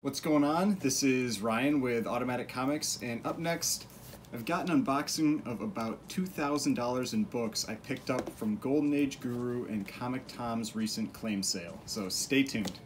What's going on? This is Ryan with Automatic Comics, and up next I've got an unboxing of about $2,000 in books I picked up from Golden Age Guru and Comic Tom's recent claim sale, so stay tuned.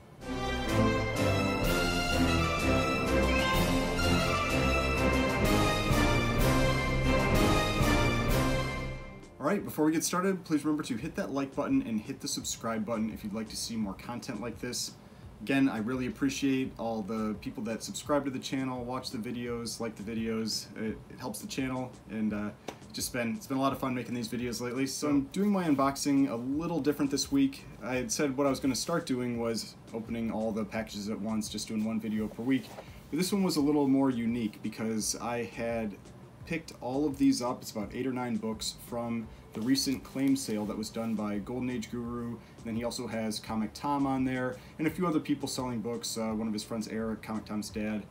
Alright, before we get started, please remember to hit that like button and hit the subscribe button if you'd like to see more content like this. Again, I really appreciate all the people that subscribe to the channel, watch the videos, like the videos. It helps the channel, and it's been a lot of fun making these videos lately. So I'm doing my unboxing a little different this week. I had said what I was going to start doing was opening all the packages at once, just doing one video per week. But this one was a little more unique because I had picked all of these up. It's about 8 or 9 books from the recent claim sale that was done by Golden Age Guru, and then he also has Comic Tom on there, and a few other people selling books, one of his friends, Eric, Comic Tom's dad,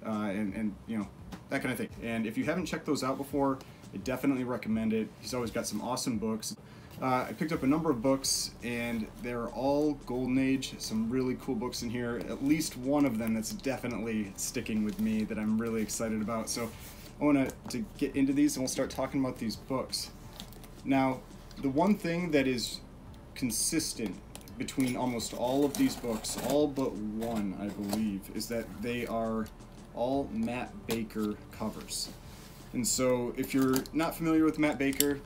and you know, that kind of thing. And if you haven't checked those out before, I definitely recommend it. He's always got some awesome books. I picked up a number of books, and they're all Golden Age, some really cool books in here, at least one of them that's definitely sticking with me that I'm really excited about. So I want to get into these, and we'll start talking about these books. Now, the one thing that is consistent between almost all of these books, all but one, I believe, is that they are all Matt Baker covers. And so, if you're not familiar with Matt Baker,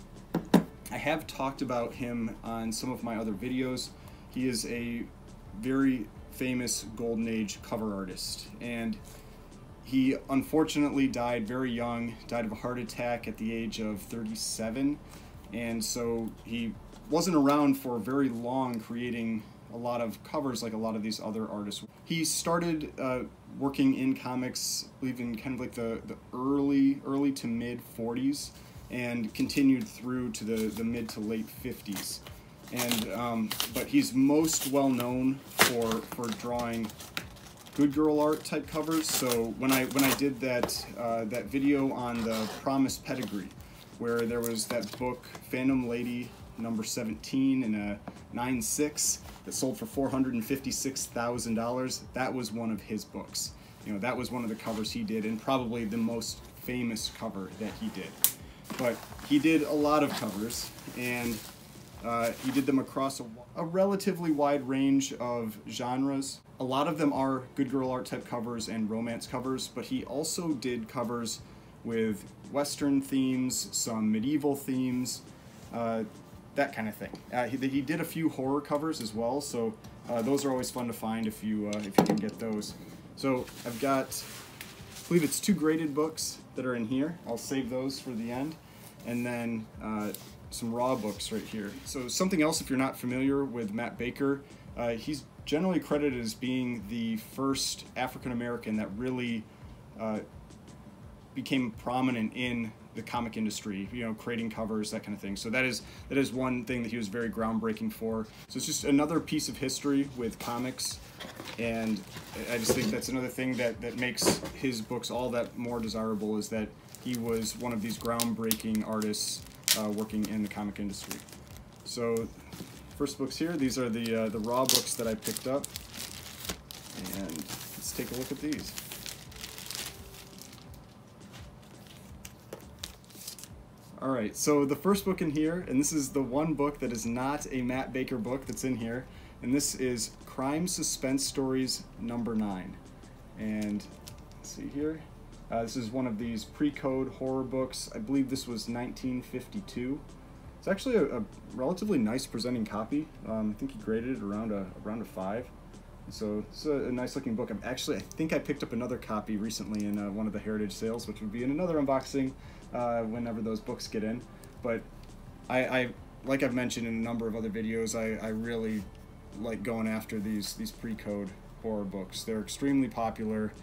I have talked about him on some of my other videos. He is a very famous Golden Age cover artist, and he unfortunately died very young, died of a heart attack at the age of 37. And so he wasn't around for very long creating a lot of covers like a lot of these other artists. He started working in comics, I believe in kind of like the early to mid 40s, and continued through to the mid to late 50s. And but he's most well known for drawing good girl art type covers. So when I did that that video on the Promised Pedigree, where there was that book Phantom Lady number 17 in a 9.6 that sold for $456,000. That was one of his books. You know, that was one of the covers he did, and probably the most famous cover that he did. But he did a lot of covers, and he did them across a relatively wide range of genres. A lot of them are good girl art type covers and romance covers, but he also did covers with Western themes, some medieval themes, that kind of thing. He did a few horror covers as well, so those are always fun to find if you can get those. So I've got, I believe it's 2 graded books that are in here. I'll save those for the end, and then some raw books right here. So something else, if you're not familiar with Matt Baker, he's generally credited as being the first African American that really became prominent in the comic industry, you know, creating covers, that kind of thing. So that is one thing that he was very groundbreaking for. So it's just another piece of history with comics, and I just think that's another thing that makes his books all that more desirable, is that he was one of these groundbreaking artists working in the comic industry. So first books here, these are the raw books that I picked up, and let's take a look at these. Alright, so the first book in here, and this is the one book that is not a Matt Baker book that's in here, and this is Crime Suspense Stories number 9. And let's see here, this is one of these pre-code horror books. I believe this was 1952. It's actually a relatively nice presenting copy. I think he graded it around a 5. So it's a nice looking book. I think I picked up another copy recently in one of the Heritage sales, which would be in another unboxing whenever those books get in. But I like I've mentioned in a number of other videos, I really like going after these pre-code horror books. They're extremely popular.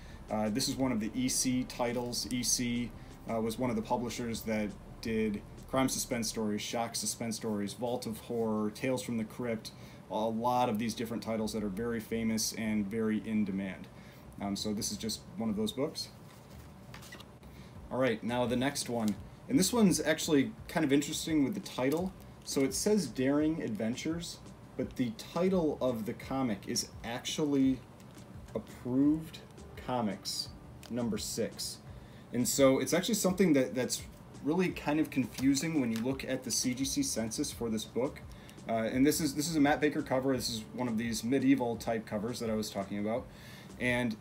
This is one of the EC titles. EC was one of the publishers that did Crime Suspense Stories, Shock Suspense Stories, Vault of Horror, Tales from the Crypt, a lot of these different titles that are very famous and very in demand. So this is just one of those books. Alright, now the next one. And this one's actually kind of interesting with the title. So it says Daring Adventures, but the title of the comic is actually approved Comics, number 6. And so it's actually something that's really kind of confusing when you look at the CGC census for this book. And this is a Matt Baker cover. This is one of these medieval type covers that I was talking about. And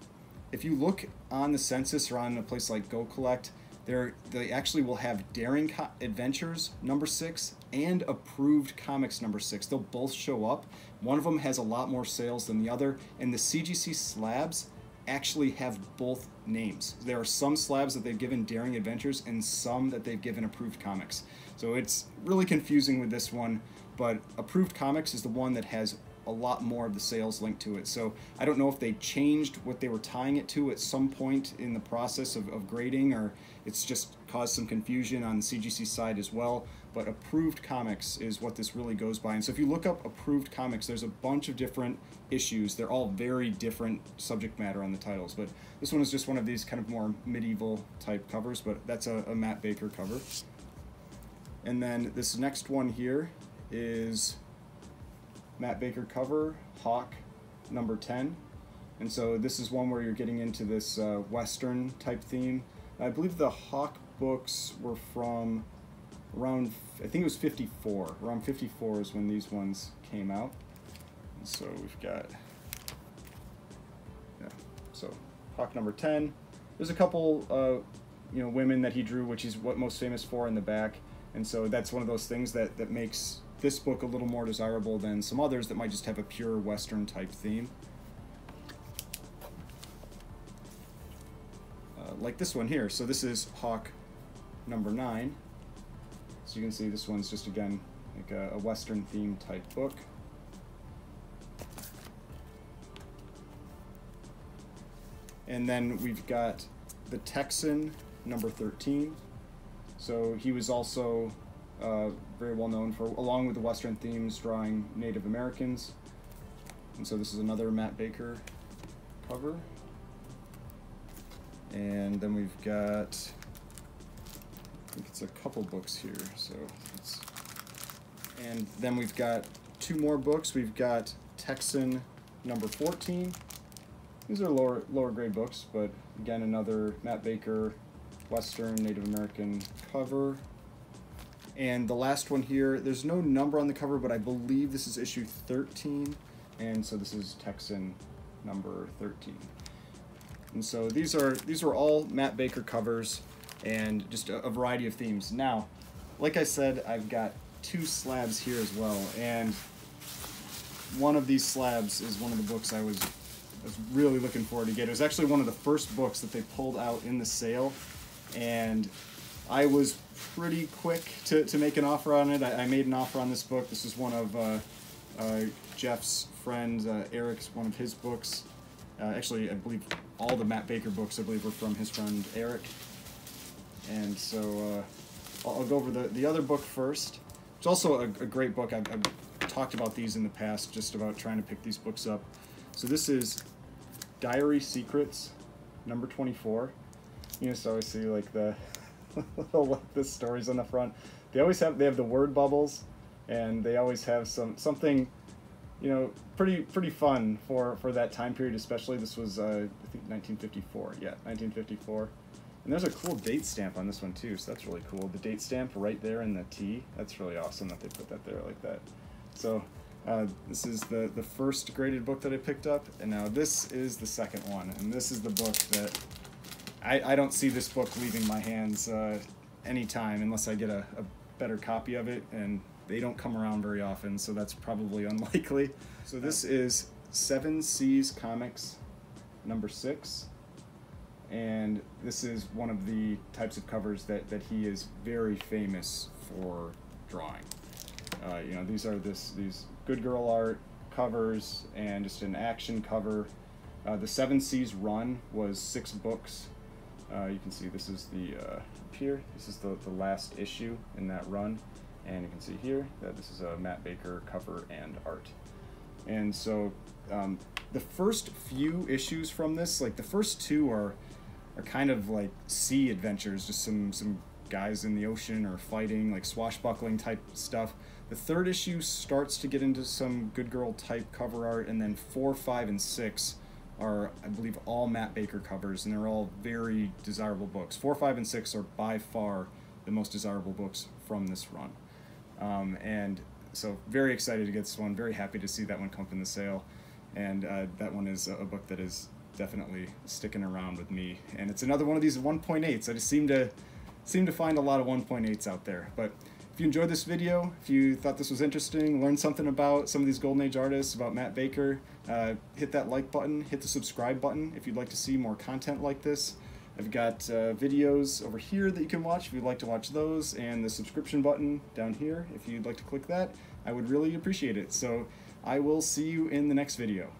if you look on the census or on a place like Go Collect, they actually will have Daring Adventures number 6 and Approved Comics number 6. They'll both show up. One of them has a lot more sales than the other, and the CGC slabs actually have both names. There are some slabs that they've given Daring Adventures and some that they've given Approved Comics. So it's really confusing with this one, but Approved Comics is the one that has a lot more of the sales linked to it. So I don't know if they changed what they were tying it to at some point in the process of grading, or it's just caused some confusion on the CGC side as well. But Approved Comics is what this really goes by. And so if you look up Approved Comics, there's a bunch of different issues. They're all very different subject matter on the titles, but this one is just one of these kind of more medieval type covers, but that's a Matt Baker cover. And then this next one here is Matt Baker cover, Hawk, number 10. And so this is one where you're getting into this Western type theme. I believe the Hawk books were from around, I think it was 54. Around 54 is when these ones came out. And so we've got, yeah, so Hawk number 10. There's a couple, women that he drew, which is what most famous for in the back. And so that's one of those things that makes this book a little more desirable than some others that might just have a pure Western type theme. Like this one here. So this is Hawk number 9. So you can see this one's just, again, like a Western theme type book. And then we've got the Texan number 13. So he was also very well known for, along with the Western themes, drawing Native Americans. And so this is another Matt Baker cover. And then we've got, I think it's a couple books here. So and then we've got 2 more books. We've got Texan number 14. These are lower grade books, but again, another Matt Baker Western Native American cover. And the last one here, there's no number on the cover, but I believe this is issue 13. And so this is Texan number 13. And so these are all Matt Baker covers and just a variety of themes. Now, like I said, I've got 2 slabs here as well. And one of these slabs is one of the books I was really looking forward to get. It was actually one of the first books that they pulled out in the sale. And I was pretty quick to make an offer on it. I made an offer on this book. This is one of Jeff's friends, Eric's, one of his books. Actually, I believe all the Matt Baker books, I believe, were from his friend Eric. And so I'll go over the other book first. It's also a great book. I've talked about these in the past, just about trying to pick these books up. So this is Diary Secrets, number 24. You just always see like the the stories on the front. They have the word bubbles, and they always have something, pretty fun for that time period. Especially this was I think 1954. Yeah, 1954. And there's a cool date stamp on this one too, so that's really cool. The date stamp right there in the T. That's really awesome that they put that there like that. So this is the first graded book that I picked up, and now this is the second one, and this is the book that I don't see this book leaving my hands anytime unless I get a better copy of it, and they don't come around very often, so that's probably unlikely. So this is 7 Seas Comics number 6, and this is one of the types of covers that he is very famous for drawing. These are these good girl art covers and just an action cover. The 7 Seas run was 6 books. You can see this is up here. This is the last issue in that run, and you can see here that this is a Matt Baker cover and art. And so the first few issues from this, like the first 2 are kind of like sea adventures, just some guys in the ocean or fighting, like swashbuckling type stuff. The 3rd issue starts to get into some good girl type cover art, and then 4, 5, and 6 are, I believe, all Matt Baker covers, and they're all very desirable books. 4, 5, and 6 are by far the most desirable books from this run. And so very excited to get this one, very happy to see that one come up in the sale, and that one is a book that is definitely sticking around with me. And it's another one of these 1.8s. I just seem to find a lot of 1.8s out there. But if you enjoyed this video, if you thought this was interesting, learned something about some of these Golden Age artists, about Matt Baker, hit that like button, hit the subscribe button if you'd like to see more content like this. I've got videos over here that you can watch if you'd like to watch those, and the subscription button down here if you'd like to click that. I would really appreciate it. So I will see you in the next video.